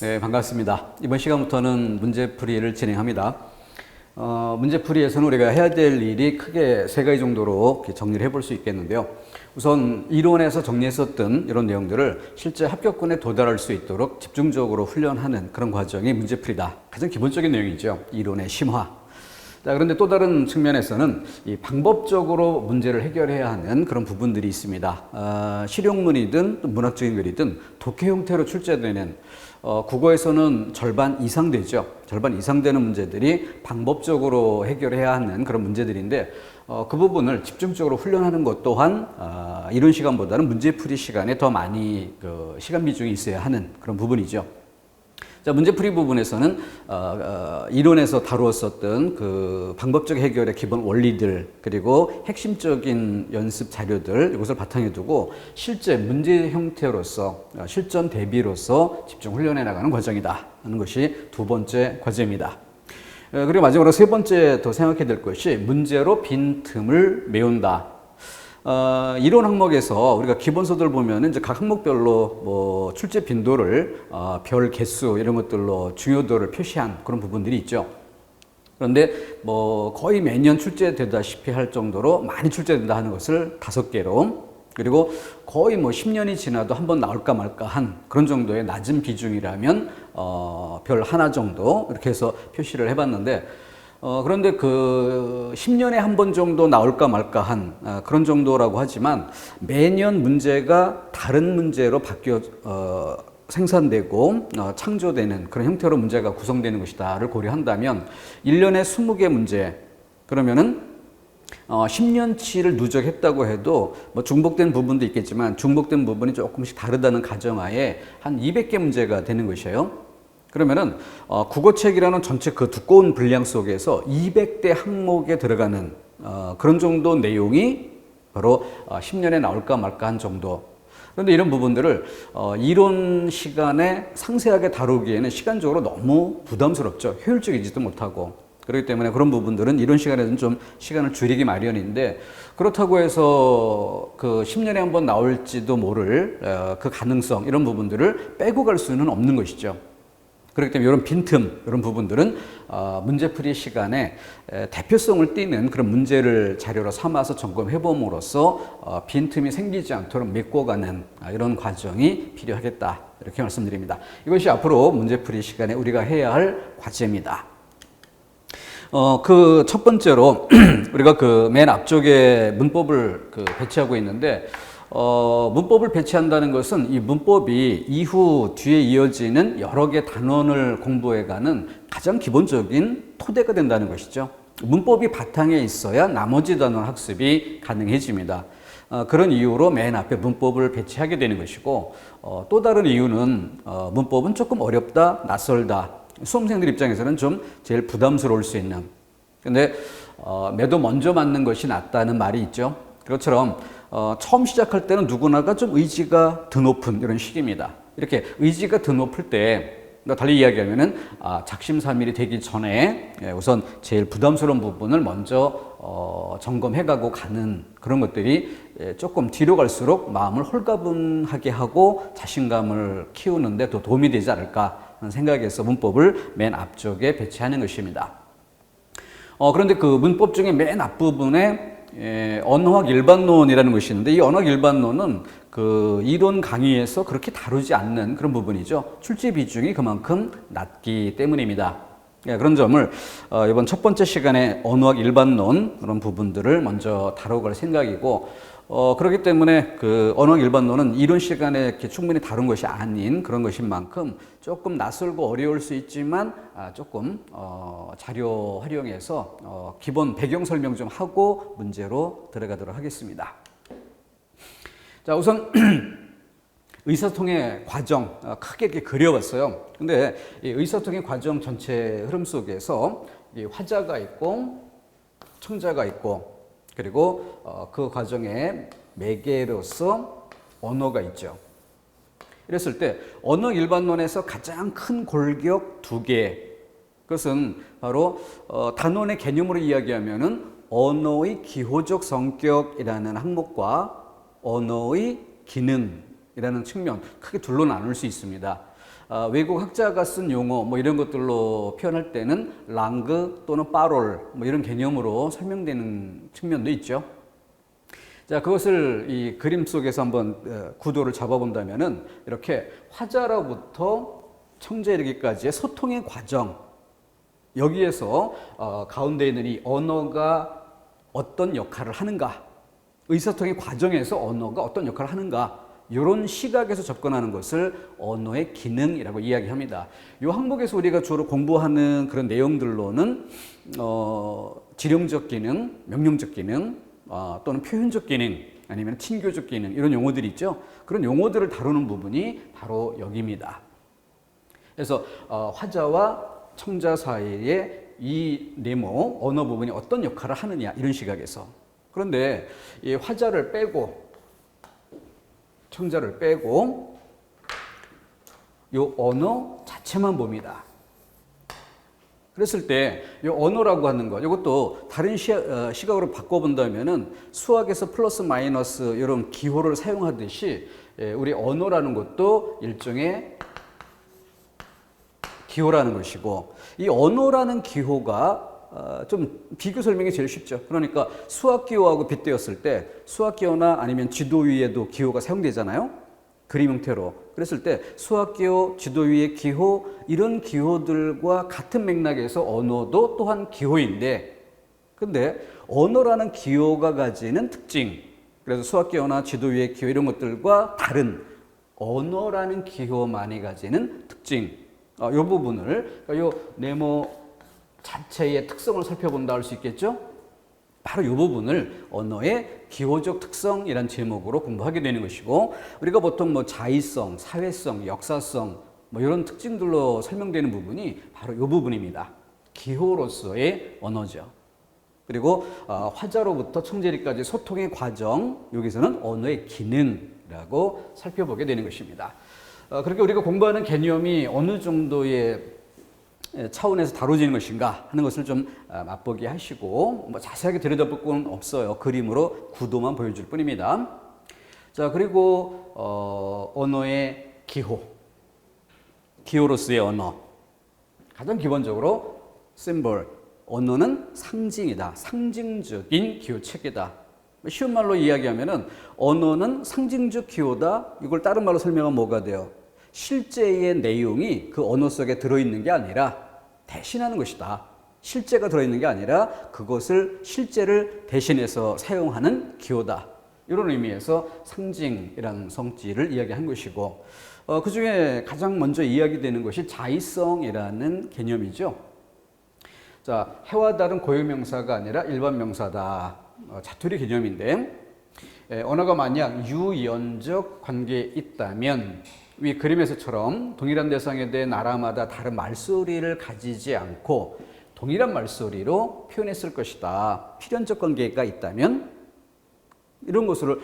네, 반갑습니다. 이번 시간부터는 문제풀이를 진행합니다. 문제풀이에서는 우리가 해야 될 일이 크게 세 가지 정도로 정리를 해볼 수 있겠는데요. 우선 이론에서 정리했었던 이런 내용들을 실제 합격권에 도달할 수 있도록 집중적으로 훈련하는 그런 과정이 문제풀이다. 가장 기본적인 내용이죠. 이론의 심화. 자, 그런데 또 다른 측면에서는 이 방법적으로 문제를 해결해야 하는 그런 부분들이 있습니다. 실용문이든 문학적인 글이든 독해 형태로 출제되는 국어에서는 절반 이상 되죠. 절반 이상 되는 문제들이 방법적으로 해결해야 하는 그런 문제들인데 그 부분을 집중적으로 훈련하는 것 또한 이론 시간보다는 문제풀이 시간에 더 많이 시간 비중이 있어야 하는 그런 부분이죠. 자, 문제풀이 부분에서는 이론에서 다루었었던 그 방법적 해결의 기본 원리들 그리고 핵심적인 연습 자료들 이것을 바탕에 두고 실제 문제 형태로서 실전 대비로서 집중 훈련해 나가는 과정이다 하는 것이 두 번째 과제입니다. 그리고 마지막으로 세 번째 더 생각해야 될 것이 문제로 빈 틈을 메운다. 이론 항목에서 우리가 기본서들 보면 이제 각 항목별로 뭐 출제 빈도를 별 개수 이런 것들로 중요도를 표시한 그런 부분들이 있죠. 그런데 뭐 거의 매년 출제되다시피 할 정도로 많이 출제된다 하는 것을 5개로 그리고 거의 뭐 10년이 지나도 한번 나올까 말까 한 그런 정도의 낮은 비중이라면 별 하나 정도 이렇게 해서 표시를 해봤는데 그런데 그 10년에 한 번 정도 나올까 말까 한 그런 정도라고 하지만 매년 문제가 다른 문제로 바뀌어 생산되고 창조되는 그런 형태로 문제가 구성되는 것이다를 고려한다면 1년에 20개 문제 그러면은 10년치를 누적했다고 해도 뭐 중복된 부분도 있겠지만 중복된 부분이 조금씩 다르다는 가정하에 한 200개 문제가 되는 것이에요. 그러면은 국어책이라는 전체 그 두꺼운 분량 속에서 200대 항목에 들어가는 그런 정도 내용이 바로 10년에 나올까 말까 한 정도. 그런데 이런 부분들을 이론 시간에 상세하게 다루기에는 시간적으로 너무 부담스럽죠. 효율적이지도 못하고. 그렇기 때문에 그런 부분들은 이론 시간에는 좀 시간을 줄이기 마련인데 그렇다고 해서 그 10년에 한 번 나올지도 모를 그 가능성 이런 부분들을 빼고 갈 수는 없는 것이죠. 그렇기 때문에 이런 빈틈, 이런 부분들은 문제풀이 시간에 대표성을 띠는 그런 문제를 자료로 삼아서 점검해 봄으로써 빈틈이 생기지 않도록 메꿔가는 이런 과정이 필요하겠다. 이렇게 말씀드립니다. 이것이 앞으로 문제풀이 시간에 우리가 해야 할 과제입니다. 그 첫 번째로 우리가 그 맨 앞쪽에 문법을 배치하고 있는데 문법을 배치한다는 것은 이 문법이 이후 뒤에 이어지는 여러 개 단원을 공부해가는 가장 기본적인 토대가 된다는 것이죠. 문법이 바탕에 있어야 나머지 단원 학습이 가능해집니다. 그런 이유로 맨 앞에 문법을 배치하게 되는 것이고 또 다른 이유는 문법은 조금 어렵다, 낯설다. 수험생들 입장에서는 좀 제일 부담스러울 수 있는 근데 매도 먼저 맞는 것이 낫다는 말이 있죠. 그것처럼 처음 시작할 때는 누구나가 좀 의지가 드높은 이런 시기입니다. 이렇게 의지가 드높을 때 달리 이야기하면은 작심삼일이 되기 전에 우선 제일 부담스러운 부분을 먼저 점검해가고 가는 그런 것들이 조금 뒤로 갈수록 마음을 홀가분하게 하고 자신감을 키우는데 더 도움이 되지 않을까 하는 생각에서 문법을 맨 앞쪽에 배치하는 것입니다. 그런데 그 문법 중에 맨 앞부분에 언어학 일반론이라는 것이 있는데 이 언어학 일반론은 그 이론 강의에서 그렇게 다루지 않는 그런 부분이죠. 출제 비중이 그만큼 낮기 때문입니다. 그런 점을 이번 첫 번째 시간에 언어학 일반론 그런 부분들을 먼저 다루고 생각이고 그렇기 때문에 그 언어학 일반론은 이론 시간에 이렇게 충분히 다룬 것이 아닌 그런 것인 만큼 조금 낯설고 어려울 수 있지만 조금 자료 활용해서 기본 배경 설명 좀 하고 문제로 들어가도록 하겠습니다. 자, 우선 의사소통의 과정 크게 이렇게 그려봤어요. 근데 이 의사소통의 과정 전체 흐름 속에서 이 화자가 있고 청자가 있고 그리고 그 과정에 매개로서 언어가 있죠. 이랬을 때 언어 일반론에서 가장 큰 골격 2개 그것은 바로 단원의 개념으로 이야기하면은 언어의 기호적 성격이라는 항목과 언어의 기능이라는 측면 크게 둘로 나눌 수 있습니다. 외국 학자가 쓴 용어 뭐 이런 것들로 표현할 때는 랑그 또는 파롤 뭐 이런 개념으로 설명되는 측면도 있죠. 자, 그것을 이 그림 속에서 한번 구도를 잡아본다면은 이렇게 화자로부터 청자에 이르기까지의 소통의 과정, 여기에서 가운데 있는 이 언어가 어떤 역할을 하는가, 의사소통의 과정에서 언어가 어떤 역할을 하는가, 이런 시각에서 접근하는 것을 언어의 기능이라고 이야기합니다. 이 항목에서 우리가 주로 공부하는 그런 내용들로는 지령적 기능, 명령적 기능, 또는 표현적 기능, 아니면 친교적 기능 이런 용어들이 있죠. 그런 용어들을 다루는 부분이 바로 여기입니다. 그래서 화자와 청자 사이에 이 네모 언어 부분이 어떤 역할을 하느냐 이런 시각에서. 그런데 이 화자를 빼고 청자를 빼고 이 언어 자체만 봅니다. 그랬을 때 이 언어라고 하는 것, 이것도 다른 시각으로 바꿔본다면은 수학에서 플러스 마이너스 이런 기호를 사용하듯이 우리 언어라는 것도 일종의 기호라는 것이고, 이 언어라는 기호가 좀 비교 설명이 제일 쉽죠. 그러니까 수학 기호하고 빗대었을 때 수학 기호나 아니면 지도 위에도 기호가 사용되잖아요. 그림 형태로. 그랬을 때 수학 기호, 지도 위의 기호 이런 기호들과 같은 맥락에서 언어도 또한 기호인데, 근데 언어라는 기호가 가지는 특징, 그래서 수학 기호나 지도 위의 기호 이런 것들과 다른 언어라는 기호만이 가지는 특징, 이 부분을, 이 네모 자체의 특성을 살펴본다 할 수 있겠죠? 바로 이 부분을 언어의 기호적 특성이란 제목으로 공부하게 되는 것이고, 우리가 보통 뭐 자의성, 사회성, 역사성 뭐 이런 특징들로 설명되는 부분이 바로 이 부분입니다. 기호로서의 언어죠. 그리고 화자로부터 청재리까지 소통의 과정, 여기서는 언어의 기능이라고 살펴보게 되는 것입니다. 그렇게 우리가 공부하는 개념이 어느 정도의 차원에서 다뤄지는 것인가 하는 것을 좀 맛보게 하시고, 뭐 자세하게 들여다볼 건 없어요. 그림으로 구도만 보여줄 뿐입니다. 자, 그리고 언어의 기호, 기호로서의 언어. 가장 기본적으로 심볼, 언어는 상징이다. 상징적인 기호체계다. 쉬운 말로 이야기하면은 언어는 상징적 기호다. 이걸 다른 말로 설명하면 뭐가 돼요? 실제의 내용이 그 언어 속에 들어있는 게 아니라 대신하는 것이다. 실제가 들어있는 게 아니라 그것을 실제를 대신해서 사용하는 기호다. 이런 의미에서 상징이라는 성질을 이야기한 것이고, 그 중에 가장 먼저 이야기되는 것이 자의성이라는 개념이죠. 자, 해와 달은 고유명사가 아니라 일반 명사다. 자투리 개념인데, 언어가 만약 유연적 관계에 있다면 위 그림에서처럼 동일한 대상에 대해 나라마다 다른 말소리를 가지지 않고 동일한 말소리로 표현했을 것이다. 필연적 관계가 있다면 이런 것을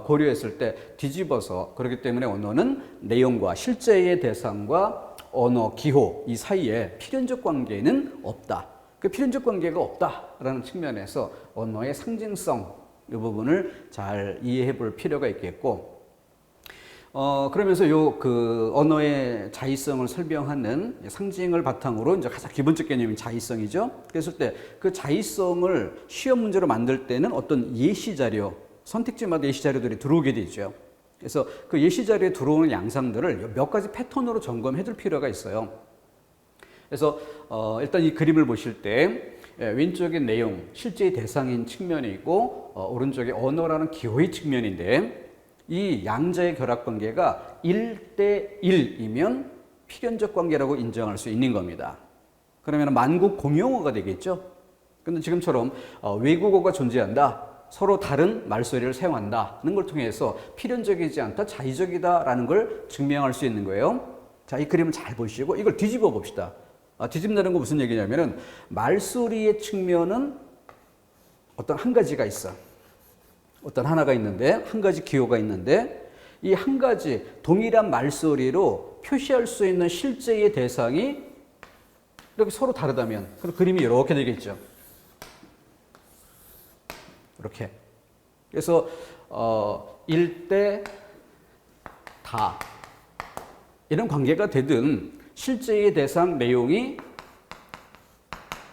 고려했을 때 뒤집어서, 그렇기 때문에 언어는 내용과 실제의 대상과 언어, 기호 이 사이에 필연적 관계는 없다. 그 필연적 관계가 없다라는 측면에서 언어의 상징성 이 부분을 잘 이해해 볼 필요가 있겠고, 그러면서 그 언어의 자의성을 설명하는 상징을 바탕으로 이제 가장 기본적 개념이 자의성이죠. 그랬을 때 그 자의성을 시험 문제로 만들 때는 어떤 예시 자료, 선택지마다 예시 자료들이 들어오게 되죠. 그래서 그 예시 자료에 들어오는 양상들을 몇 가지 패턴으로 점검해 둘 필요가 있어요. 그래서 일단 이 그림을 보실 때 왼쪽의 내용, 실제의 대상인 측면이 있고 오른쪽에 언어라는 기호의 측면인데, 이 양자의 결합 관계가 1대1이면 필연적 관계라고 인정할 수 있는 겁니다. 그러면 만국 공용어가 되겠죠. 근데 지금처럼 외국어가 존재한다, 서로 다른 말소리를 사용한다는 걸 통해서 필연적이지 않다, 자의적이다라는 걸 증명할 수 있는 거예요. 자, 이 그림을 잘 보시고 이걸 뒤집어 봅시다. 뒤집는다는 건 무슨 얘기냐면은 말소리의 측면은 어떤 한 가지가 있어. 어떤 하나가 있는데, 한 가지 기호가 있는데, 이 한 가지 동일한 말소리로 표시할 수 있는 실제의 대상이 이렇게 서로 다르다면 그럼 그림이 이렇게 되겠죠. 이렇게. 그래서 일대 다 이런 관계가 되든 실제의 대상 내용이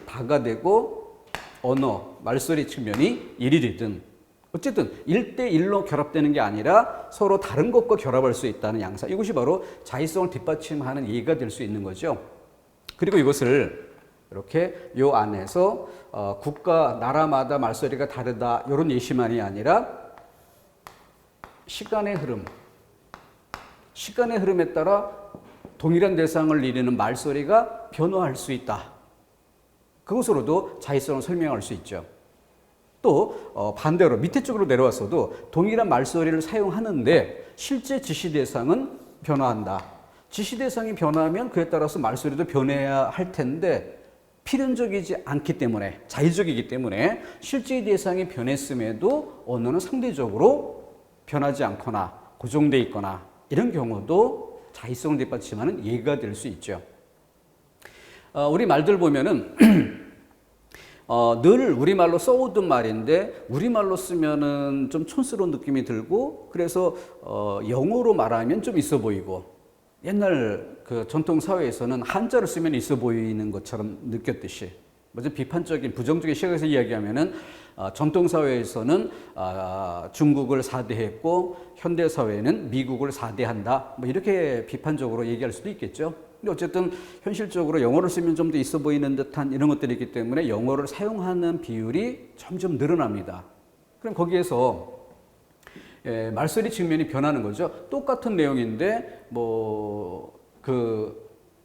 다가 되고 언어, 말소리 측면이 1이 되든 어쨌든 1대1로 결합되는 게 아니라 서로 다른 것과 결합할 수 있다는 양상. 이것이 바로 자의성을 뒷받침하는 예가 될 수 있는 거죠. 그리고 이것을 이렇게 요 안에서 국가, 나라마다 말소리가 다르다 이런 예시만이 아니라 시간의 흐름에 따라 동일한 대상을 이루는 말소리가 변화할 수 있다. 그것으로도 자의성을 설명할 수 있죠. 또 반대로 밑에 쪽으로 내려왔어도 동일한 말소리를 사용하는데 실제 지시 대상은 변화한다. 지시 대상이 변화하면 그에 따라서 말소리도 변해야 할 텐데 필연적이지 않기 때문에 자의적이기 때문에 실제 대상이 변했음에도 언어는 상대적으로 변하지 않거나 고정돼 있거나 이런 경우도 자의성을 뒷받침하는 예가 될 수 있죠. 우리 말들 보면은 늘 우리말로 써오던 말인데 우리말로 쓰면은 좀 촌스러운 느낌이 들고 그래서 영어로 말하면 좀 있어 보이고 옛날 그 전통 사회에서는 한자를 쓰면 있어 보이는 것처럼 느꼈듯이 먼저 비판적인 부정적인 시각에서 이야기하면은 전통 사회에서는 중국을 4대했고 현대 사회는 미국을 4대한다. 뭐 이렇게 비판적으로 얘기할 수도 있겠죠. 근데 어쨌든 현실적으로 영어를 쓰면 좀 더 있어 보이는 듯한 이런 것들이 있기 때문에 영어를 사용하는 비율이 점점 늘어납니다. 그럼 거기에서 말소리 측면이 변하는 거죠. 똑같은 내용인데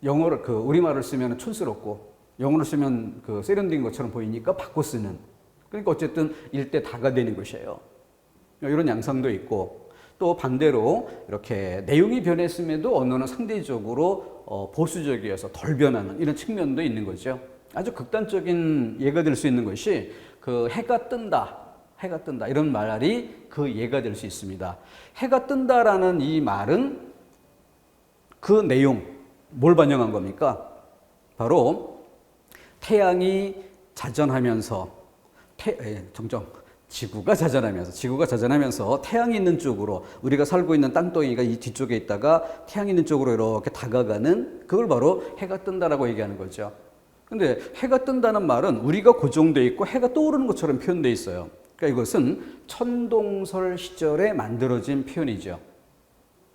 영어를 우리말을 쓰면 촌스럽고 영어를 쓰면 세련된 것처럼 보이니까 바꿔 쓰는. 그러니까 어쨌든 일대 다가 되는 것이에요. 이런 양상도 있고 또 반대로 이렇게 내용이 변했음에도 언어는 상대적으로 보수적이어서 덜 변하는 이런 측면도 있는 거죠. 아주 극단적인 예가 될 수 있는 것이 해가 뜬다 이런 말이 그 예가 될 수 있습니다. 해가 뜬다라는 이 말은 그 내용 뭘 반영한 겁니까? 바로 태양이 자전하면서 지구가 자전하면서 태양이 있는 쪽으로 우리가 살고 있는 땅덩이가 이 뒤쪽에 있다가 태양이 있는 쪽으로 이렇게 다가가는 그걸 바로 해가 뜬다라고 얘기하는 거죠. 근데 해가 뜬다는 말은 우리가 고정되어 있고 해가 떠오르는 것처럼 표현되어 있어요. 그러니까 이것은 천동설 시절에 만들어진 표현이죠.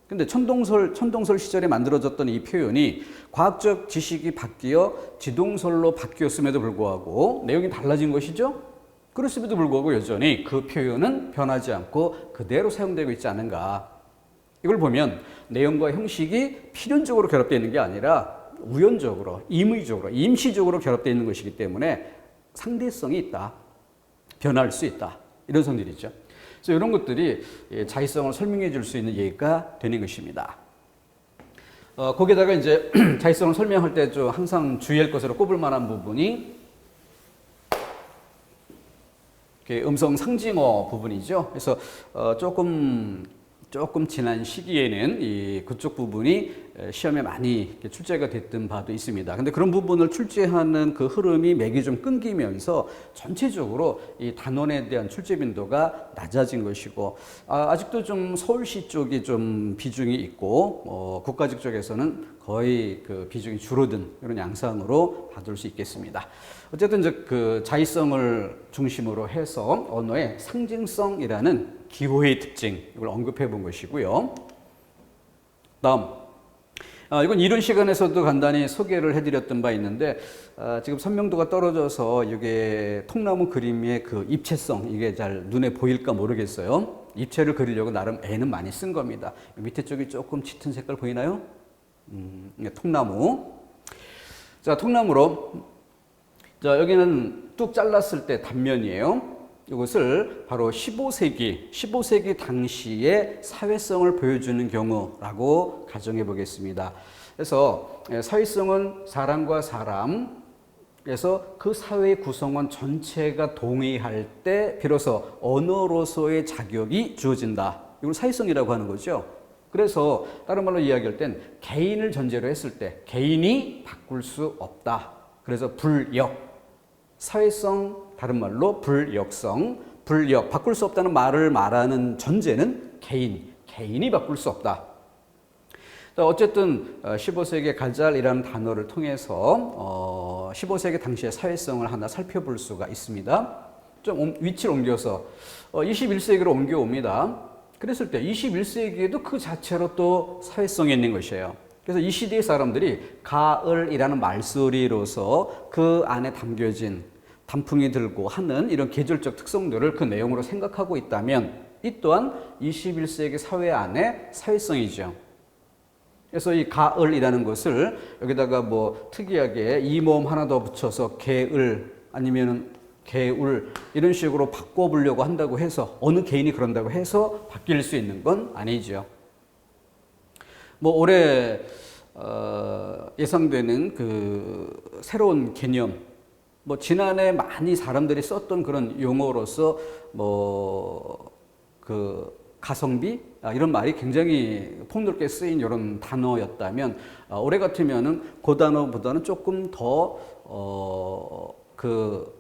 근데 천동설 시절에 만들어졌던 이 표현이 과학적 지식이 바뀌어 지동설로 바뀌었음에도 불구하고 내용이 달라진 것이죠. 그렇음에도 불구하고 여전히 그 표현은 변하지 않고 그대로 사용되고 있지 않은가. 이걸 보면 내용과 형식이 필연적으로 결합되어 있는 게 아니라 우연적으로, 임의적으로, 임시적으로 결합되어 있는 것이기 때문에 상대성이 있다. 변할 수 있다. 이런 성질이죠. 그래서 이런 것들이 자의성을 설명해 줄 수 있는 예가 되는 것입니다. 거기다가 이제 자의성을 설명할 때 좀 항상 주의할 것으로 꼽을 만한 부분이 음성 상징어 부분이죠. 그래서 조금 지난 시기에는 그쪽 부분이 시험에 많이 출제가 됐던 바도 있습니다. 근데 그런 부분을 출제하는 그 흐름이 맥이 좀 끊기면서 전체적으로 이 단원에 대한 출제 빈도가 낮아진 것이고 아직도 좀 서울시 쪽이 좀 비중이 있고 국가직 쪽에서는 거의 그 비중이 줄어든 이런 양상으로 봐둘 수 있겠습니다. 어쨌든 그 자의성을 중심으로 해서 언어의 상징성이라는 기호의 특징 이걸 언급해 본 것이고요. 다음 이건 이론 시간에서도 간단히 소개를 해드렸던 바 있는데 지금 선명도가 떨어져서 이게 통나무 그림의 그 입체성 이게 잘 눈에 보일까 모르겠어요. 입체를 그리려고 나름 애는 많이 쓴 겁니다. 밑에 쪽이 조금 짙은 색깔 보이나요? 통나무. 자, 통나무로 여기는 뚝 잘랐을 때 단면이에요. 이것을 바로 15세기 당시의 사회성을 보여주는 경우라고 가정해 보겠습니다. 그래서 사회성은 사람과 사람에서 그 사회의 구성원 전체가 동의할 때 비로소 언어로서의 자격이 주어진다. 이걸 사회성이라고 하는 거죠. 그래서 다른 말로 이야기할 땐 개인을 전제로 했을 때 개인이 바꿀 수 없다. 그래서 불역. 사회성, 다른 말로 불역성, 바꿀 수 없다는 말을 말하는 전제는 개인이 바꿀 수 없다. 어쨌든 15세기 갈잘이라는 단어를 통해서 15세기 당시의 사회성을 하나 살펴볼 수가 있습니다. 좀 위치를 옮겨서 21세기로 옮겨옵니다. 그랬을 때 21세기에도 그 자체로 또 사회성이 있는 것이에요. 그래서 이 시대의 사람들이 가을이라는 말소리로서 그 안에 담겨진 단풍이 들고 하는 이런 계절적 특성들을 그 내용으로 생각하고 있다면 이 또한 21세기 사회 안에 사회성이죠. 그래서 이 가을이라는 것을 여기다가 뭐 특이하게 이모음 하나 더 붙여서 게을 아니면 개울 이런 식으로 바꿔보려고 한다고 해서 어느 개인이 그런다고 해서 바뀔 수 있는 건 아니죠. 뭐 올해 예상되는 그 새로운 개념, 뭐 지난해 많이 사람들이 썼던 그런 용어로서 뭐 그 가성비 이런 말이 굉장히 폭넓게 쓰인 이런 단어였다면 올해 같으면은 그 단어보다는 조금 더 그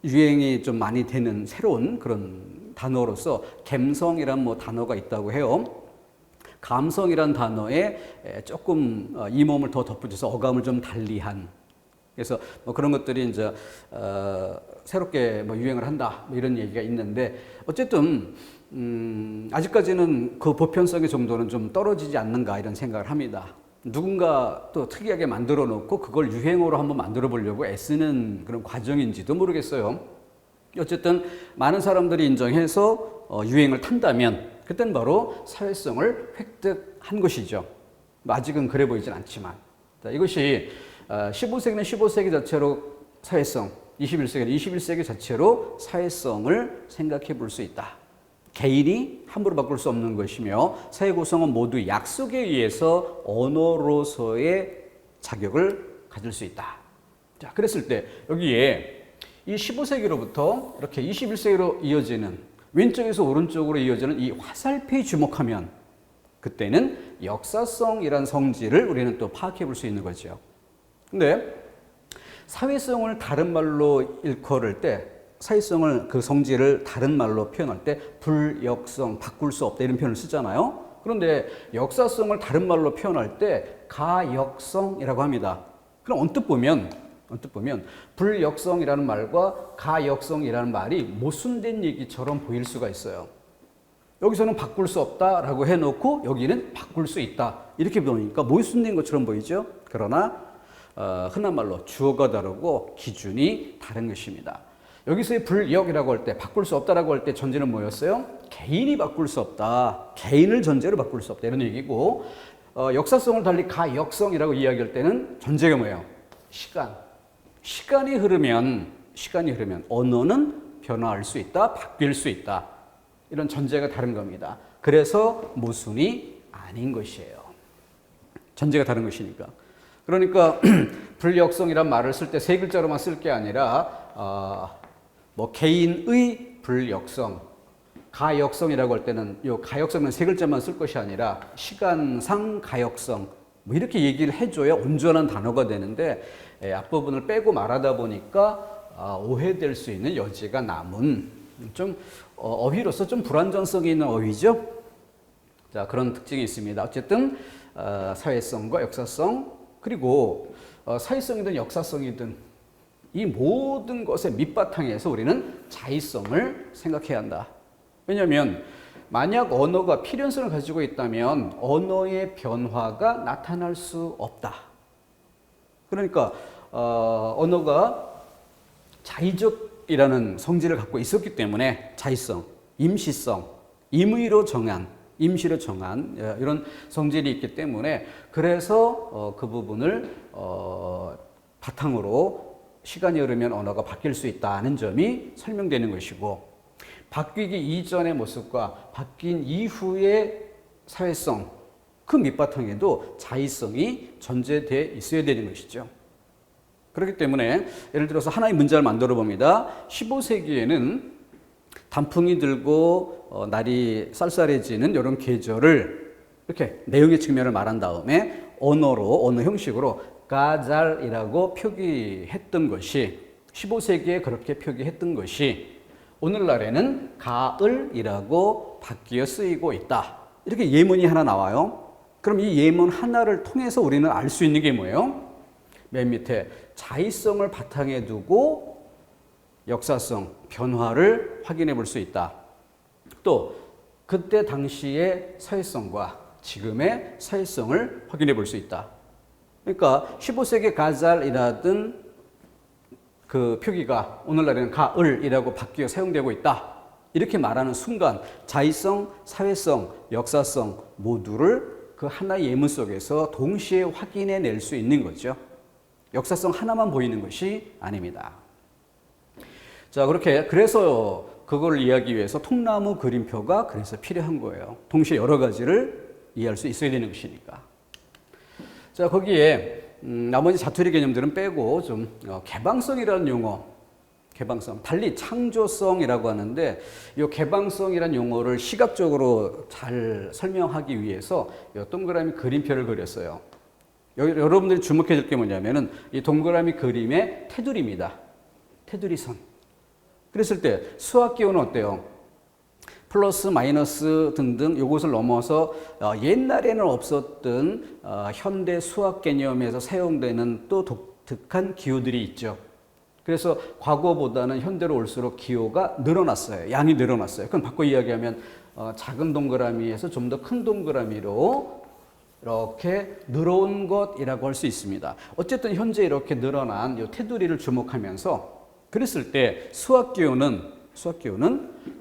유행이 좀 많이 되는 새로운 그런 단어로서 감성이란 뭐 단어가 있다고 해요. 감성이란 단어에 조금 이 몸을 더 덧붙여서 어감을 좀 달리한, 그래서 뭐 그런 것들이 이제 새롭게 뭐 유행을 한다 뭐 이런 얘기가 있는데 어쨌든 아직까지는 그 보편성의 정도는 좀 떨어지지 않는가 이런 생각을 합니다. 누군가 또 특이하게 만들어 놓고 그걸 유행어로 한번 만들어 보려고 애쓰는 그런 과정인지도 모르겠어요. 어쨌든 많은 사람들이 인정해서 유행을 탄다면 그때는 바로 사회성을 획득한 것이죠. 아직은 그래 보이진 않지만 이것이 15세기는 15세기 자체로 사회성, 21세기는 21세기 자체로 사회성을 생각해 볼 수 있다. 개인이 함부로 바꿀 수 없는 것이며 사회 구성은 모두 약속에 의해서 언어로서의 자격을 가질 수 있다. 자, 그랬을 때 여기에 이 15세기로부터 이렇게 21세기로 이어지는 왼쪽에서 오른쪽으로 이어지는 이 화살표에 주목하면 그때는 역사성이란 성질을 우리는 또 파악해 볼 수 있는 거죠. 근데 사회성을 다른 말로 일컬을 때 사회성을 그 성질을 다른 말로 표현할 때 불역성, 바꿀 수 없다 이런 표현을 쓰잖아요. 그런데 역사성을 다른 말로 표현할 때 가역성이라고 합니다. 그럼 언뜻 보면 불역성이라는 말과 가역성이라는 말이 모순된 얘기처럼 보일 수가 있어요. 여기서는 바꿀 수 없다라고 해놓고 여기는 바꿀 수 있다 이렇게 보니까 모순된 것처럼 보이죠. 그러나 흔한 말로 주어가 다르고 기준이 다른 것입니다. 여기서의 불역이라고 할 때 바꿀 수 없다라고 할 때 전제는 뭐였어요? 개인이 바꿀 수 없다. 개인을 전제로 바꿀 수 없다 이런 얘기고 역사성을 달리 가역성이라고 이야기할 때는 전제가 뭐예요? 시간이 흐르면 언어는 변화할 수 있다. 바뀔 수 있다. 이런 전제가 다른 겁니다. 그래서 모순이 아닌 것이에요. 전제가 다른 것이니까. 그러니까 불역성이란 말을 쓸 때 세 글자로만 쓸 게 아니라 뭐 개인의 불역성, 가역성이라고 할 때는 이 가역성은 세 글자만 쓸 것이 아니라 시간상 가역성 뭐 이렇게 얘기를 해줘야 온전한 단어가 되는데 앞부분을 빼고 말하다 보니까 오해될 수 있는 여지가 남은 좀 어휘로서 좀 불완전성이 있는 어휘죠. 자, 그런 특징이 있습니다. 어쨌든 사회성과 역사성 그리고 사회성이든 역사성이든 이 모든 것의 밑바탕에서 우리는 자의성을 생각해야 한다. 왜냐하면 만약 언어가 필연성을 가지고 있다면 언어의 변화가 나타날 수 없다. 그러니까 언어가 자의적이라는 성질을 갖고 있었기 때문에 자의성, 임시성, 임의로 정한, 임시로 정한 이런 성질이 있기 때문에 그래서 그 부분을 바탕으로 시간이 흐르면 언어가 바뀔 수 있다는 점이 설명되는 것이고 바뀌기 이전의 모습과 바뀐 이후의 사회성 그 밑바탕에도 자의성이 전제되어 있어야 되는 것이죠. 그렇기 때문에 예를 들어서 하나의 문장을 만들어 봅니다. 15세기에는 단풍이 들고 날이 쌀쌀해지는 이런 계절을 이렇게 내용의 측면을 말한 다음에 언어 형식으로 가잘이라고 표기했던 것이 15세기에 그렇게 표기했던 것이 오늘날에는 가을이라고 바뀌어 쓰이고 있다. 이렇게 예문이 하나 나와요. 그럼 이 예문 하나를 통해서 우리는 알 수 있는 게 뭐예요? 맨 밑에 자의성을 바탕에 두고 역사성, 변화를 확인해 볼 수 있다. 또 그때 당시의 사회성과 지금의 사회성을 확인해 볼 수 있다. 그러니까 15세기 가잘이라든 그 표기가 오늘날에는 가을이라고 바뀌어 사용되고 있다. 이렇게 말하는 순간 자의성, 사회성, 역사성 모두를 그 하나의 예문 속에서 동시에 확인해 낼 수 있는 거죠. 역사성 하나만 보이는 것이 아닙니다. 자, 그래서 그걸 이해하기 위해서 통나무 그림표가 그래서 필요한 거예요. 동시에 여러 가지를 이해할 수 있어야 되는 것이니까. 자, 거기에 나머지 자투리 개념들은 빼고 좀 개방성이라는 용어, 개방성, 달리 창조성이라고 하는데 이 개방성이라는 용어를 시각적으로 잘 설명하기 위해서 이 동그라미 그림표를 그렸어요. 여러분들이 주목해 줄 게 뭐냐면은 이 동그라미 그림의 테두리입니다. 테두리선. 그랬을 때 수학 기호는 어때요? 플러스, 마이너스 등등 이것을 넘어서 옛날에는 없었던 현대 수학 개념에서 사용되는 또 독특한 기호들이 있죠. 그래서 과거보다는 현대로 올수록 기호가 늘어났어요. 양이 늘어났어요. 그럼 바꿔 이야기하면 작은 동그라미에서 좀 더 큰 동그라미로 이렇게 늘어온 것이라고 할 수 있습니다. 어쨌든 현재 이렇게 늘어난 이 테두리를 주목하면서 그랬을 때 수학 기호는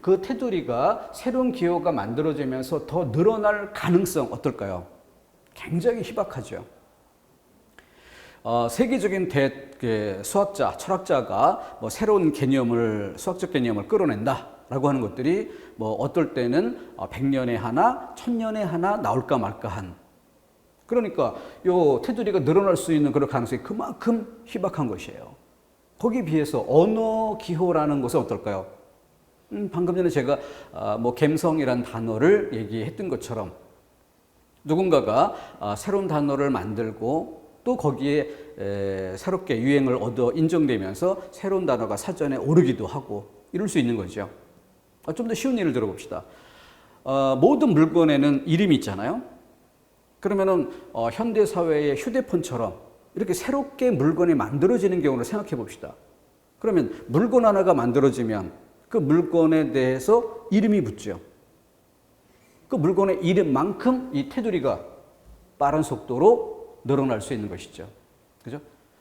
그 테두리가 새로운 기호가 만들어지면서 더 늘어날 가능성 어떨까요? 굉장히 희박하죠. 세계적인 수학자, 철학자가 뭐 새로운 개념을, 수학적 개념을 끌어낸다라고 하는 것들이 뭐 어떨 때는 100년에 하나, 1000년에 하나 나올까 말까 한. 그러니까 요 테두리가 늘어날 수 있는 그런 가능성이 그만큼 희박한 것이에요. 거기에 비해서 언어 기호라는 것은 어떨까요? 방금 전에 제가 뭐 갬성이라는 단어를 얘기했던 것처럼 누군가가 새로운 단어를 만들고 또 거기에 새롭게 유행을 얻어 인정되면서 새로운 단어가 사전에 오르기도 하고 이럴 수 있는 거죠. 좀 더 쉬운 예를 들어봅시다. 모든 물건에는 이름이 있잖아요. 그러면은 현대 사회의 휴대폰처럼 이렇게 새롭게 물건이 만들어지는 경우를 생각해 봅시다. 그러면 물건 하나가 만들어지면 그 물건에 대해서 이름이 붙죠. 그 물건의 이름만큼 이 테두리가 빠른 속도로 늘어날 수 있는 것이죠. 그죠?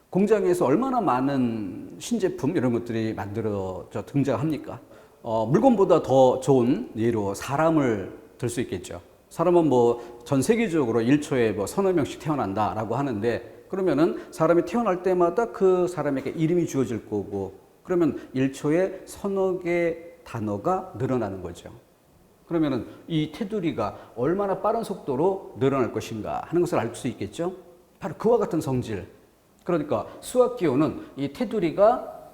공장에서 얼마나 많은 신제품 이런 것들이 만들어져 등장합니까? 물건보다 더 좋은 예로 사람을 들 수 있겠죠. 사람은 뭐 전 세계적으로 1초에 뭐 서너 명씩 태어난다라고 하는데 그러면은 사람이 태어날 때마다 그 사람에게 이름이 주어질 거고 그러면 1초에 서너 개 단어가 늘어나는 거죠. 그러면은 이 테두리가 얼마나 빠른 속도로 늘어날 것인가 하는 것을 알 수 있겠죠. 바로 그와 같은 성질. 그러니까 수학 기호는 이 테두리가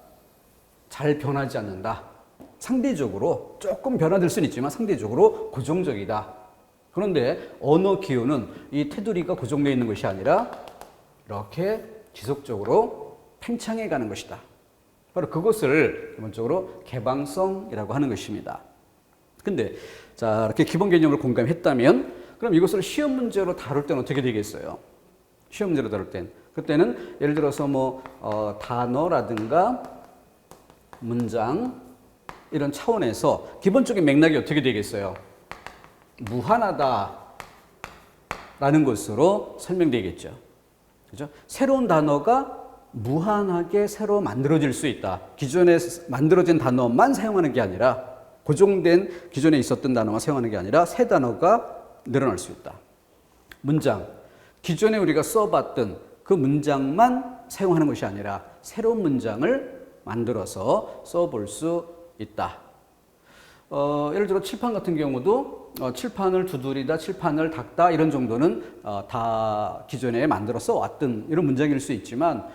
잘 변하지 않는다. 상대적으로 조금 변화될 수는 있지만 상대적으로 고정적이다. 그런데 언어 기호는 이 테두리가 고정되어 있는 것이 아니라 이렇게 지속적으로 팽창해 가는 것이다. 바로 그것을 기본적으로 개방성이라고 하는 것입니다. 근데 자, 이렇게 기본 개념을 공감했다면 그럼 이것을 시험 문제로 다룰 때는 어떻게 되겠어요? 시험 문제로 다룰 땐 그때는 예를 들어서 뭐 단어라든가 문장 이런 차원에서 기본적인 맥락이 어떻게 되겠어요? 무한하다 라는 것으로 설명되겠죠. 그죠? 새로운 단어가 무한하게 새로 만들어질 수 있다. 기존에 만들어진 단어만 사용하는 게 아니라 고정된 기존에 있었던 단어만 사용하는 게 아니라 새 단어가 늘어날 수 있다. 문장. 기존에 우리가 써봤던 그 문장만 사용하는 것이 아니라 새로운 문장을 만들어서 써볼 수 있다. 예를 들어 칠판 같은 경우도 칠판을 두드리다, 칠판을 닦다 이런 정도는 다 기존에 만들어 써왔던 이런 문장일 수 있지만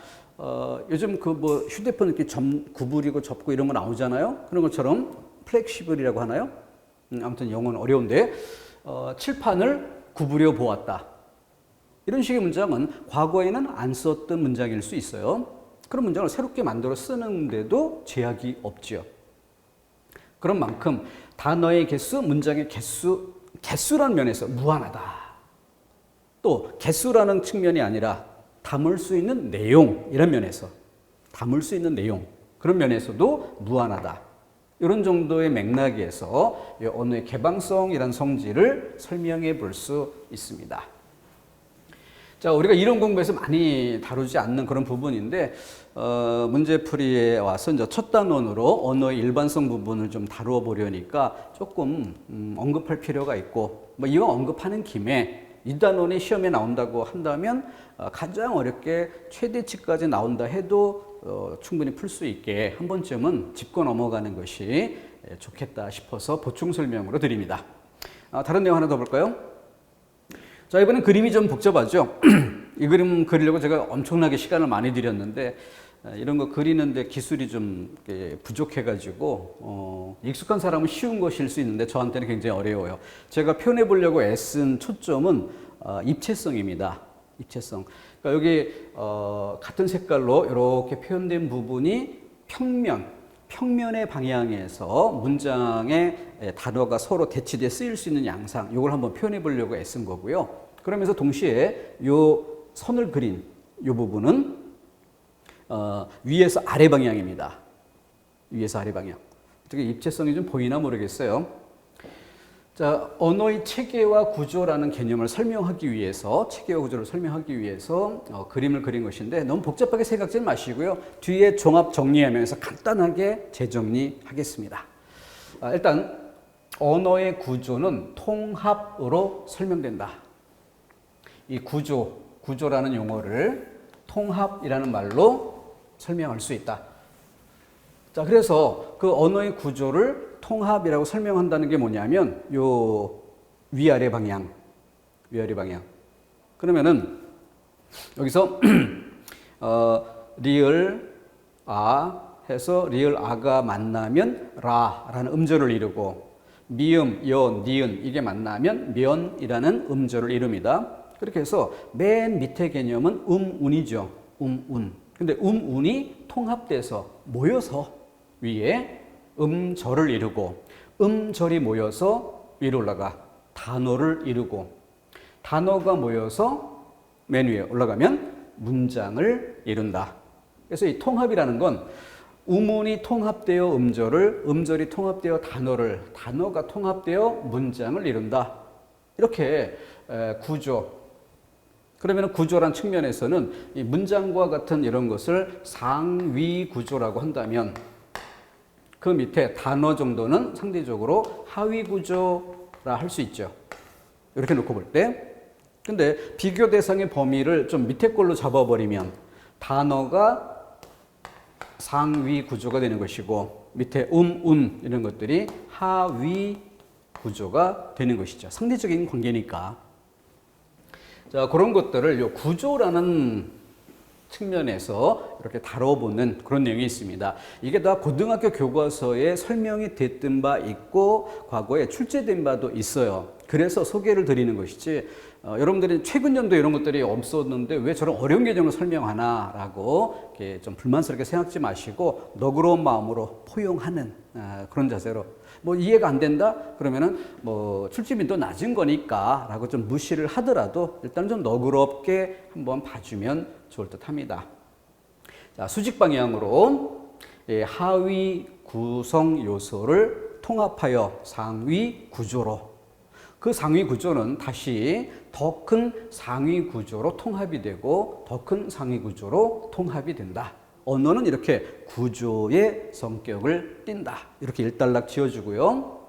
요즘 그 뭐 휴대폰 이렇게 구부리고 접고 이런 거 나오잖아요. 그런 것처럼 플렉시블이라고 하나요? 아무튼 영어는 어려운데 칠판을 구부려 보았다. 이런 식의 문장은 과거에는 안 썼던 문장일 수 있어요. 그런 문장을 새롭게 만들어 쓰는데도 제약이 없지요. 그런 만큼 단어의 개수, 문장의 개수라는 면에서 무한하다. 또 개수라는 측면이 아니라 담을 수 있는 내용, 이런 면에서 담을 수 있는 내용, 그런 면에서도 무한하다. 이런 정도의 맥락에서 언어의 개방성이라는 성질을 설명해 볼 수 있습니다. 자, 우리가 이론 공부에서 많이 다루지 않는 그런 부분인데, 문제풀이에 와서 이제 첫 단원으로 언어의 일반성 부분을 좀 다루어 보려니까 조금 언급할 필요가 있고, 뭐 이왕 언급하는 김에 이 단원이 시험에 나온다고 한다면 가장 어렵게 최대치까지 나온다 해도 충분히 풀 수 있게 한 번쯤은 짚고 넘어가는 것이 좋겠다 싶어서 보충 설명으로 드립니다. 다른 내용 하나 더 볼까요? 자, 이번엔 그림이 좀 복잡하죠. 이 그림 그리려고 제가 엄청나게 시간을 많이 들였는데 이런 거 그리는데 기술이 좀 부족해가지고 익숙한 사람은 쉬운 것일 수 있는데 저한테는 굉장히 어려워요. 제가 표현해 보려고 애쓴 초점은 입체성입니다. 입체성. 그러니까 여기 같은 색깔로 이렇게 표현된 부분이 평면의 방향에서 문장의 단어가 서로 대치돼 쓰일 수 있는 양상, 이걸 한번 표현해 보려고 애쓴 거고요. 그러면서 동시에 요 선을 그린 요 부분은 위에서 아래 방향입니다. 위에서 아래 방향. 어떻게 입체성이 좀 보이나 모르겠어요. 자, 언어의 체계와 구조라는 개념을 설명하기 위해서, 체계와 구조를 설명하기 위해서 그림을 그린 것인데 너무 복잡하게 생각하지 마시고요. 뒤에 종합 정리하면서 간단하게 재정리하겠습니다. 일단 언어의 구조는 통합으로 설명된다. 이 구조라는 용어를 통합이라는 말로 설명할 수 있다. 자, 그래서 그 언어의 구조를 통합이라고 설명한다는 게 뭐냐면 요 위아래 방향. 그러면은 여기서 리을 해서 리을 아가 만나면 라라는 음절을 이루고 미음, 연, 니은 이게 만나면 면이라는 음절을 이룹니다. 그렇게 해서 맨 밑에 개념은 운이죠. 운. 근데 운이 통합돼서 모여서 위에 음절을 이루고 음절이 모여서 위로 올라가 단어를 이루고 단어가 모여서 맨 위에 올라가면 문장을 이룬다. 그래서 이 통합이라는 건 우문이 통합되어 음절을, 음절이 통합되어 단어를, 단어가 통합되어 문장을 이룬다. 이렇게 구조. 그러면 구조란 측면에서는 이 문장과 같은 이런 것을 상위 구조라고 한다면 그 밑에 단어 정도는 상대적으로 하위 구조라 할 수 있죠. 이렇게 놓고 볼 때. 근데 비교 대상의 범위를 좀 밑에 걸로 잡아버리면 단어가 상위 구조가 되는 것이고 밑에 운 이런 것들이 하위 구조가 되는 것이죠. 상대적인 관계니까. 자, 그런 것들을 요 구조라는 측면에서 이렇게 다뤄보는 그런 내용이 있습니다. 이게 다 고등학교 교과서에 설명이 됐던 바 있고 과거에 출제된 바도 있어요. 그래서 소개를 드리는 것이지 여러분들이 최근 연도 이런 것들이 없었는데 왜 저런 어려운 개념을 설명하나 라고 이렇게 좀 불만스럽게 생각지 마시고 너그러운 마음으로 포용하는 그런 자세로 뭐 이해가 안 된다? 그러면은 뭐 출제빈도 낮은 거니까 라고 좀 무시를 하더라도 일단 좀 너그럽게 한번 봐주면 좋을 듯 합니다. 자, 수직 방향으로 하위 구성 요소를 통합하여 상위 구조로 그 상위 구조는 다시 더 큰 상위 구조로 통합이 되고 더 큰 상위 구조로 통합이 된다. 언어는 이렇게 구조의 성격을 띈다. 이렇게 일단락 지어주고요.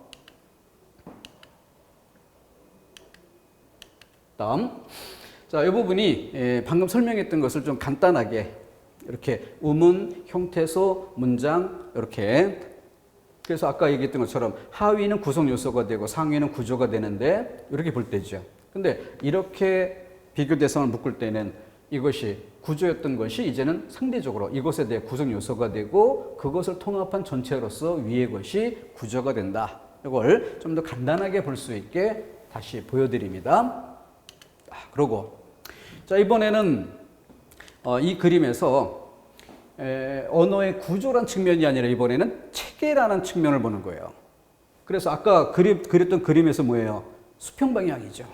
다음. 자, 이 부분이 방금 설명했던 것을 좀 간단하게 이렇게 우문, 형태소, 문장 이렇게 그래서 아까 얘기했던 것처럼 하위는 구성 요소가 되고 상위는 구조가 되는데 이렇게 볼 때죠. 근데 이렇게 비교 대상을 묶을 때는 이것이 구조였던 것이 이제는 상대적으로 이것에 대해 구성 요소가 되고 그것을 통합한 전체로서 위의 것이 구조가 된다. 이걸 좀 더 간단하게 볼 수 있게 다시 보여드립니다. 그러고 자, 이번에는 이 그림에서 언어의 구조란 측면이 아니라 이번에는 체계라는 측면을 보는 거예요. 그래서 아까 그렸던 그림에서 뭐예요? 수평 방향이죠.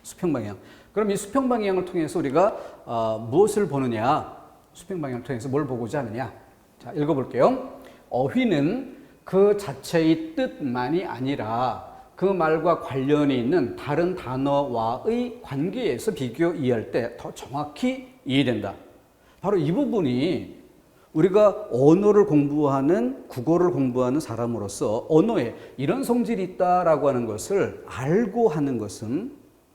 수평 방향. 그럼 이 수평 방향을 통해서 우리가 무엇을 보느냐? 수평 방향을 통해서 뭘 보고자 하느냐? 자, 읽어볼게요. 어휘는 그 자체의 뜻만이 아니라 그 말과 관련이 있는 다른 단어와의 관계에서 비교 이해할 때 더 정확히 이해된다. 바로 이 부분이 우리가 언어를 공부하는, 국어를 공부하는 사람으로서 언어에 이런 성질이 있다라고 하는 것을 알고 하는 것은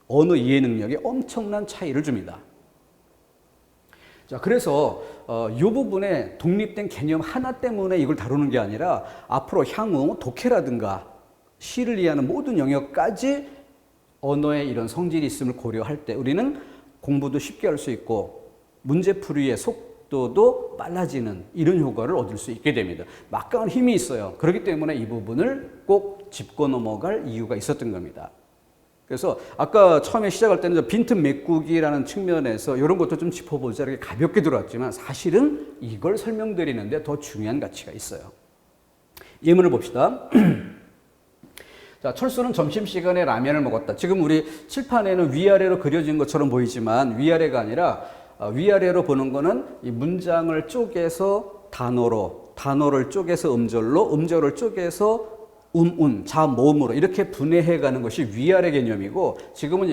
언어 이해 능력에 엄청난 차이를 줍니다. 자, 그래서 이 부분에 독립된 개념 하나 때문에 이걸 다루는 게 아니라 앞으로 향후 독해라든가 시를 이해하는 모든 영역까지 언어에 이런 성질이 있음을 고려할 때 우리는 공부도 쉽게 할 수 있고 문제풀이의 속도도 빨라지는 이런 효과를 얻을 수 있게 됩니다. 막강한 힘이 있어요. 그렇기 때문에 이 부분을 꼭 짚고 넘어갈 이유가 있었던 겁니다. 그래서 아까 처음에 시작할 때는 빈틈 메꾸기라는 측면에서 이런 것도 좀 짚어보자 이렇게 가볍게 들어왔지만 사실은 이걸 설명드리는데 더 중요한 가치가 있어요. 예문을 봅시다. 자, 철수는 점심시간에 라면을 먹었다. 지금 우리 칠판에는 위아래로 그려진 것처럼 보이지만 위아래가 아니라 위아래로 보는 거는 이 문장을 쪼개서 단어를 쪼개서 음절을 쪼개서 자, 모음으로 이렇게 분해해 가는 것이 위아래 개념이고 지금은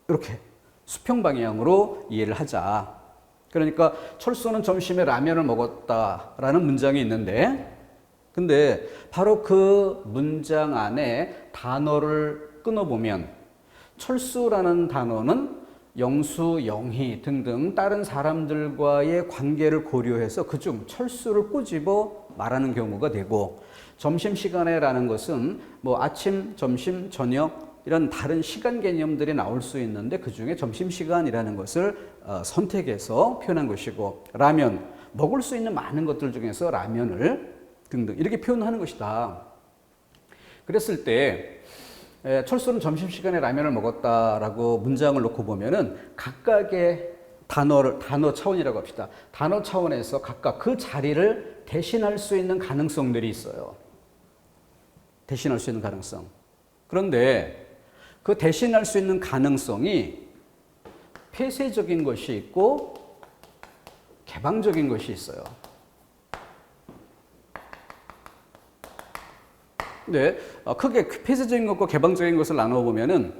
이렇게 수평 방향으로 이해를 하자. 그러니까 철수는 점심에 라면을 먹었다라는 문장이 있는데 근데 바로 그 문장 안에 단어를 끊어보면 철수라는 단어는 영수, 영희 등등 다른 사람들과의 관계를 고려해서 그중 철수를 꼬집어 말하는 경우가 되고 점심시간에라는 것은 뭐 아침, 점심, 저녁 이런 다른 시간 개념들이 나올 수 있는데 그중에 점심시간이라는 것을 선택해서 표현한 것이고 라면, 먹을 수 있는 많은 것들 중에서 라면을 등등 이렇게 표현하는 것이다. 그랬을 때 철수는 점심시간에 라면을 먹었다라고 문장을 놓고 보면은 각각의 단어 차원이라고 합시다. 단어 차원에서 각각 그 자리를 대신할 수 있는 가능성들이 있어요. 대신할 수 있는 가능성. 그런데 그 대신할 수 있는 가능성이 폐쇄적인 것이 있고 개방적인 것이 있어요. 네, 크게 폐쇄적인 것과 개방적인 것을 나눠보면은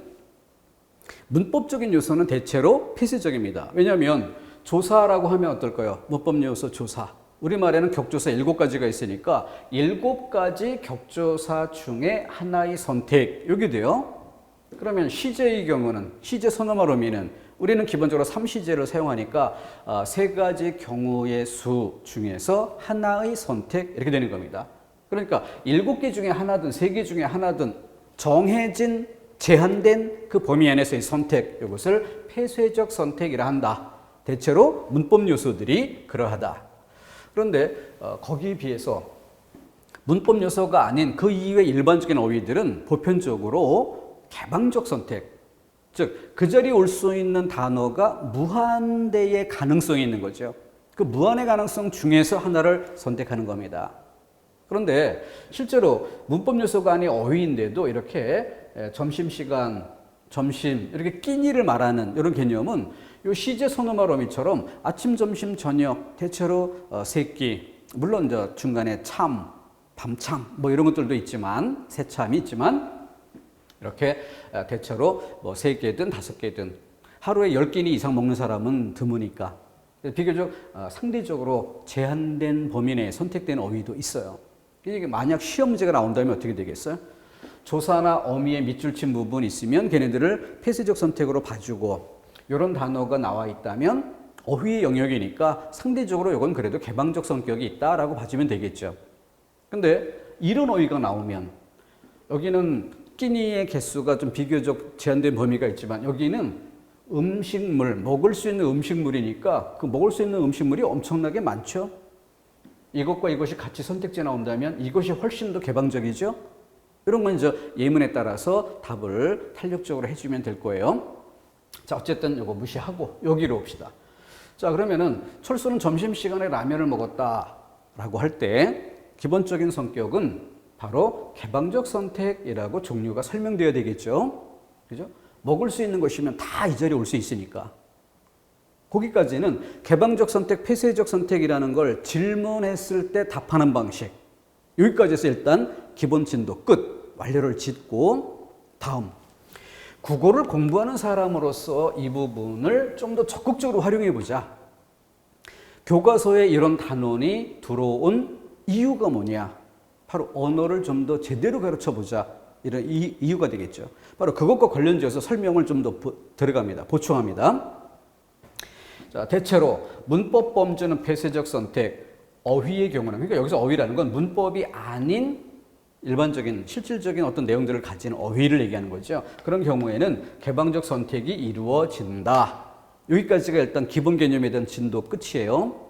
문법적인 요소는 대체로 폐쇄적입니다. 왜냐하면 조사라고 하면 어떨까요? 문법 요소 조사. 우리말에는 격조사 7가지가 있으니까 7가지 격조사 중에 하나의 선택, 여기 돼요. 그러면 시제의 경우는, 시제 선어말 의미는 우리는 기본적으로 3시제를 사용하니까 3가지 경우의 수 중에서 하나의 선택 이렇게 되는 겁니다. 그러니까 7개 중에 하나든 3개 중에 하나든 정해진 제한된 그 범위 안에서의 선택, 이것을 폐쇄적 선택이라 한다. 대체로 문법 요소들이 그러하다. 그런데 거기에 비해서 문법 요소가 아닌 그 이외의 일반적인 어휘들은 보편적으로 개방적 선택, 즉 그 자리에 올 수 있는 단어가 무한대의 가능성이 있는 거죠. 그 무한의 가능성 중에서 하나를 선택하는 겁니다. 그런데 실제로 문법 요소가 아닌 어휘인데도 이렇게 점심시간, 점심 이렇게 끼니를 말하는 이런 개념은 요 시제 선어말 어미처럼 아침, 점심, 저녁 대체로 세 끼, 물론 저 중간에 참, 밤참 뭐 이런 것들도 있지만 새참이 있지만 이렇게 대체로 뭐 3개든 5개든 하루에 10끼니 이상 먹는 사람은 드무니까 비교적 상대적으로 제한된 범위 내에 선택된 어휘도 있어요. 이게 만약 시험 문제가 나온다면 어떻게 되겠어요? 조사나 어미에 밑줄 친 부분이 있으면 걔네들을 폐쇄적 선택으로 봐주고 이런 단어가 나와 있다면 어휘의 영역이니까 상대적으로 이건 그래도 개방적 성격이 있다라고 봐주면 되겠죠. 근데 이런 어휘가 나오면 여기는 끼니의 개수가 좀 비교적 제한된 범위가 있지만 여기는 음식물, 먹을 수 있는 음식물이니까 그 먹을 수 있는 음식물이 엄청나게 많죠. 이것과 이것이 같이 선택지에 나온다면 이것이 훨씬 더 개방적이죠. 이런 건 이제 예문에 따라서 답을 탄력적으로 해주면 될 거예요. 자, 어쨌든 이거 무시하고 여기로 옵시다. 자, 그러면은 철수는 점심시간에 라면을 먹었다라고 할 때 기본적인 성격은 바로 개방적 선택이라고 종류가 설명되어야 되겠죠. 그죠? 먹을 수 있는 것이면 다 이 자리에 올 수 있으니까. 거기까지는 개방적 선택, 폐쇄적 선택이라는 걸 질문했을 때 답하는 방식. 여기까지 해서 일단 기본 진도 끝, 완료를 짓고 다음. 국어를 공부하는 사람으로서 이 부분을 좀 더 적극적으로 활용해 보자. 교과서에 이런 단원이 들어온 이유가 뭐냐? 바로 언어를 좀 더 제대로 가르쳐 보자. 이런 이유가 되겠죠. 바로 그것과 관련지어서 설명을 좀 더 들어갑니다. 보충합니다. 자, 대체로 문법 범주는 폐쇄적 선택, 어휘의 경우는, 그러니까 여기서 어휘라는 건 문법이 아닌 일반적인 실질적인 어떤 내용들을 가진 어휘를 얘기하는 거죠. 그런 경우에는 개방적 선택이 이루어진다. 여기까지가 일단 기본 개념에 대한 진도 끝이에요.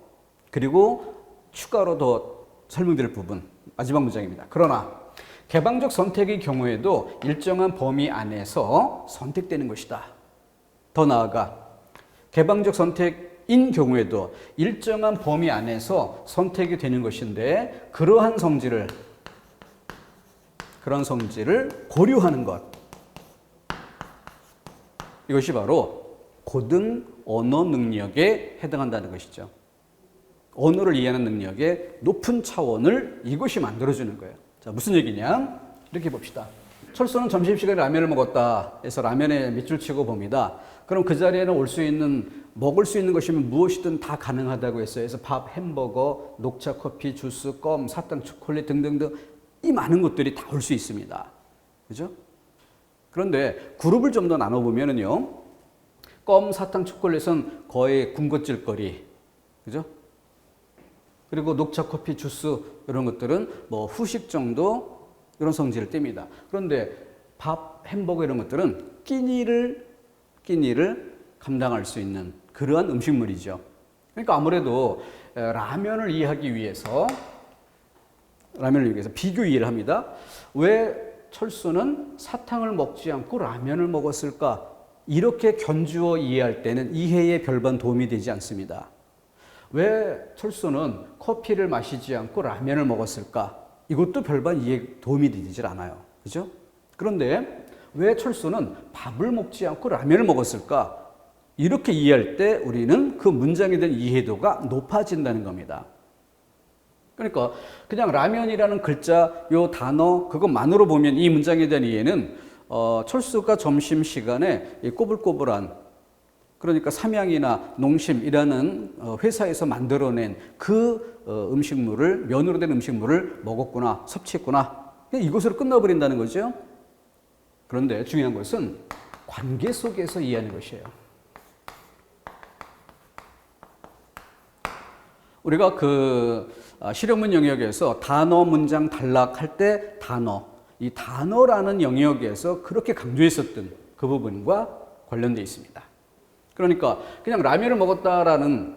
그리고 추가로 더 설명드릴 부분, 마지막 문장입니다. 그러나 개방적 선택의 경우에도 일정한 범위 안에서 선택되는 것이다. 더 나아가 개방적 선택인 경우에도 일정한 범위 안에서 선택이 되는 것인데 그러한 성질을 고려하는 것. 이것이 바로 고등 언어 능력에 해당한다는 것이죠. 언어를 이해하는 능력의 높은 차원을 이것이 만들어주는 거예요. 자, 무슨 얘기냐? 이렇게 봅시다. 철수는 점심시간에 라면을 먹었다 해서 라면에 밑줄 치고 봅니다. 그럼 그 자리에는 먹을 수 있는 것이면 무엇이든 다 가능하다고 했어요. 그래서 밥, 햄버거, 녹차, 커피, 주스, 껌, 사탕, 초콜릿 등등등 이 많은 것들이 다 올 수 있습니다. 그죠? 그런데 그룹을 좀 더 나눠보면은요, 껌, 사탕, 초콜릿은 거의 군것질거리. 그죠? 그리고 녹차, 커피, 주스 이런 것들은 뭐 후식 정도 이런 성질을 띱니다. 그런데 밥, 햄버거 이런 것들은 끼니를 감당할 수 있는 그러한 음식물이죠. 그러니까 아무래도 라면을 이해하기 위해서 비교 이해를 합니다. 왜 철수는 사탕을 먹지 않고 라면을 먹었을까? 이렇게 견주어 이해할 때는 이해에 별반 도움이 되지 않습니다. 왜 철수는 커피를 마시지 않고 라면을 먹었을까? 이것도 별반 이해에 도움이 되질 않아요. 그죠? 그런데 왜 철수는 밥을 먹지 않고 라면을 먹었을까? 이렇게 이해할 때 우리는 그 문장에 대한 이해도가 높아진다는 겁니다. 그러니까 그냥 라면이라는 글자, 요 단어 그것만으로 보면 이 문장에 대한 이해는 철수가 점심시간에 꼬불꼬불한, 그러니까 삼양이나 농심이라는 회사에서 만들어낸 그 음식물을, 면으로 된 음식물을 먹었구나, 섭취했구나, 이것으로 끝나버린다는 거죠. 그런데 중요한 것은 관계 속에서 이해하는 것이에요. 우리가 실용문 영역에서 단어, 문장, 단락할 때 이 단어라는 영역에서 그렇게 강조했었던 그 부분과 관련되어 있습니다. 그러니까 그냥 라면을 먹었다라는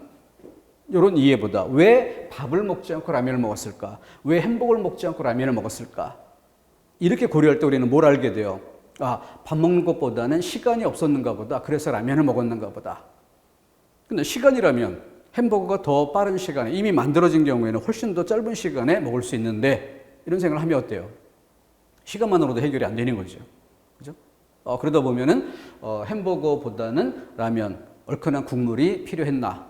이런 이해보다 왜 밥을 먹지 않고 라면을 먹었을까? 왜 햄버거를 먹지 않고 라면을 먹었을까? 이렇게 고려할 때 우리는 뭘 알게 돼요? 밥 먹는 것보다는 시간이 없었는가 보다. 그래서 라면을 먹었는가 보다. 근데 시간이라면 햄버거가 더 빠른 시간에 이미 만들어진 경우에는 훨씬 더 짧은 시간에 먹을 수 있는데, 이런 생각을 하면 어때요? 시간만으로도 해결이 안 되는 거죠. 그죠? 그러다 보면은 햄버거보다는 라면, 얼큰한 국물이 필요했나?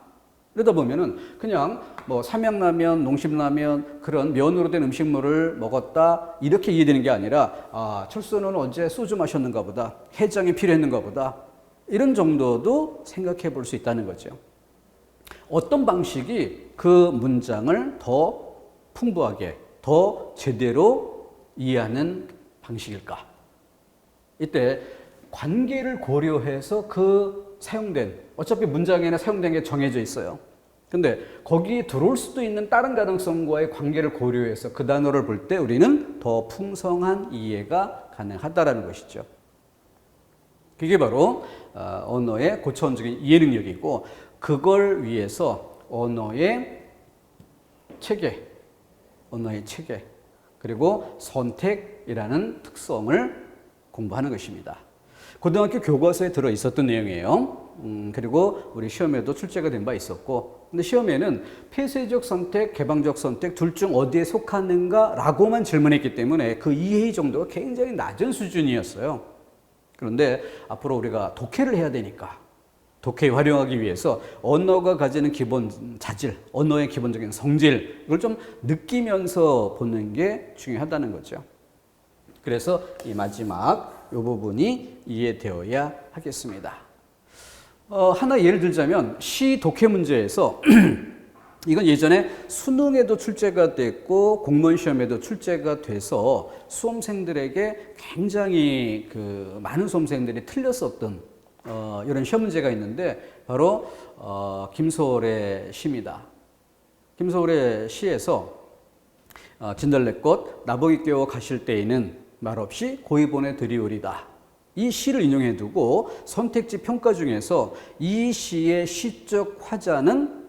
그러다 보면은 그냥 뭐 삼양라면, 농심라면 그런 면으로 된 음식물을 먹었다 이렇게 이해되는 게 아니라 철수는 어제 소주 마셨는가 보다, 해장이 필요했는가 보다, 이런 정도도 생각해 볼 수 있다는 거죠. 어떤 방식이 그 문장을 더 풍부하게, 더 제대로 이해하는 방식일까? 이때 관계를 고려해서 어차피 문장에는 사용된 게 정해져 있어요. 근데 거기에 들어올 수도 있는 다른 가능성과의 관계를 고려해서 그 단어를 볼 때 우리는 더 풍성한 이해가 가능하다는 것이죠. 그게 바로 언어의 고차원적인 이해 능력이고, 그걸 위해서 언어의 체계, 그리고 선택이라는 특성을 공부하는 것입니다. 고등학교 교과서에 들어 있었던 내용이에요. 그리고 우리 시험에도 출제가 된 바 있었고, 근데 시험에는 폐쇄적 선택, 개방적 선택 둘 중 어디에 속하는가 라고만 질문했기 때문에 그 이해 정도가 굉장히 낮은 수준이었어요. 그런데 앞으로 우리가 독해를 해야 되니까 독해에 활용하기 위해서 언어가 가지는 기본 자질, 언어의 기본적인 성질, 이걸 좀 느끼면서 보는 게 중요하다는 거죠. 그래서 이 마지막 이 부분이 이해되어야 하겠습니다. 하나 예를 들자면 시 독해 문제에서 이건 예전에 수능에도 출제가 됐고 공무원 시험에도 출제가 돼서 수험생들에게 굉장히 많은 수험생들이 틀렸었던 이런 시험 문제가 있는데 바로 김소월의 시입니다. 김소월의 시에서 진달래꽃 나보기 깨워 가실 때에는 말없이 고이 보내드리오리다. 이 시를 인용해 두고 선택지 평가 중에서 이 시의 시적 화자는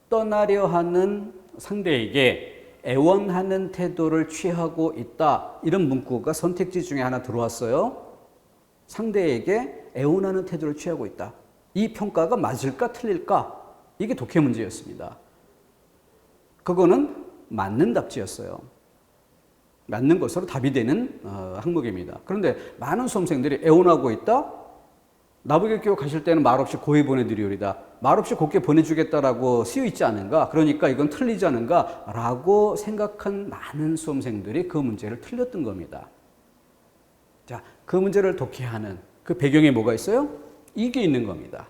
떠나려 하는 상대에게 애원하는 태도를 취하고 있다. 이런 문구가 선택지 중에 하나 들어왔어요. 상대에게 애원하는 태도를 취하고 있다. 이 평가가 맞을까 틀릴까? 이게 독해 문제였습니다. 그거는 맞는 답지였어요. 맞는 것으로 답이 되는 항목입니다. 그런데 많은 수험생들이 애원하고 있다? 나보기 깨워 가실 때는 말없이 고이 보내드리오리다. 말없이 곱게 보내주겠다라고 쓰여 있지 않은가? 그러니까 이건 틀리지 않은가? 라고 생각한 많은 수험생들이 그 문제를 틀렸던 겁니다. 자, 그 문제를 독해하는 그 배경에 뭐가 있어요? 이게 있는 겁니다.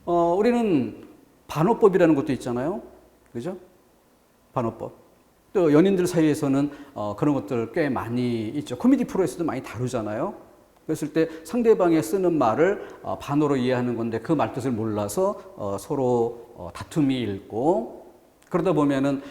우리는 반어법이라는 것도 있잖아요. 그죠? 반어법. 또 연인들 사이에서는 그런 것들 꽤 많이 있죠. 코미디 프로에서도 많이 다루잖아요. 그랬을 때 상대방이 쓰는 말을 반어로 이해하는 건데 그 말뜻을 몰라서 서로 다툼이 일고, 그러다 보면은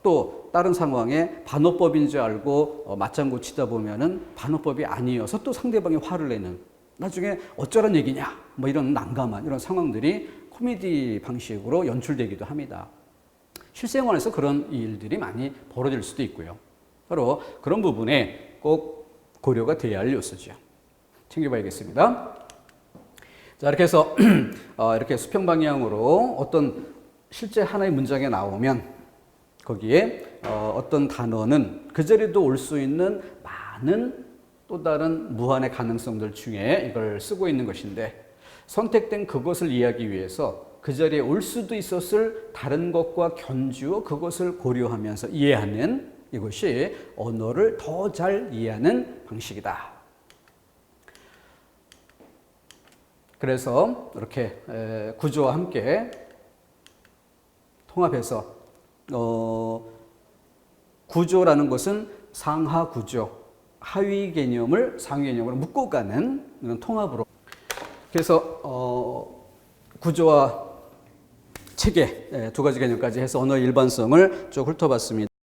또 다른 상황에 반어법인 줄 알고 맞장구 치다 보면은 반어법이 아니어서 또 상대방이 화를 내는, 나중에 어쩌란 얘기냐 뭐 이런 난감한 이런 상황들이 코미디 방식으로 연출되기도 합니다. 실생활에서 그런 일들이 많이 벌어질 수도 있고요. 바로 그런 부분에 꼭 고려가 돼야 할 요소죠. 챙겨봐야겠습니다. 자, 이렇게 해서 이렇게 수평 방향으로 어떤 실제 하나의 문장에 나오면 거기에 어떤 단어는 그 자리에도 올 수 있는 많은 또 다른 무한의 가능성들 중에 이걸 쓰고 있는 것인데, 선택된 그것을 이해하기 위해서 그 자리에 올 수도 있었을 다른 것과 견주어 그것을 고려하면서 이해하는 이것이 언어를 더 잘 이해하는 방식이다. 그래서 이렇게 구조와 함께 통합해서 구조라는 것은 상하 구조, 하위 개념을 상위 개념으로 묶어가는 이런 통합으로. 그래서 구조와 체계 두 가지 개념까지 해서 언어 일반성을 쭉 훑어봤습니다.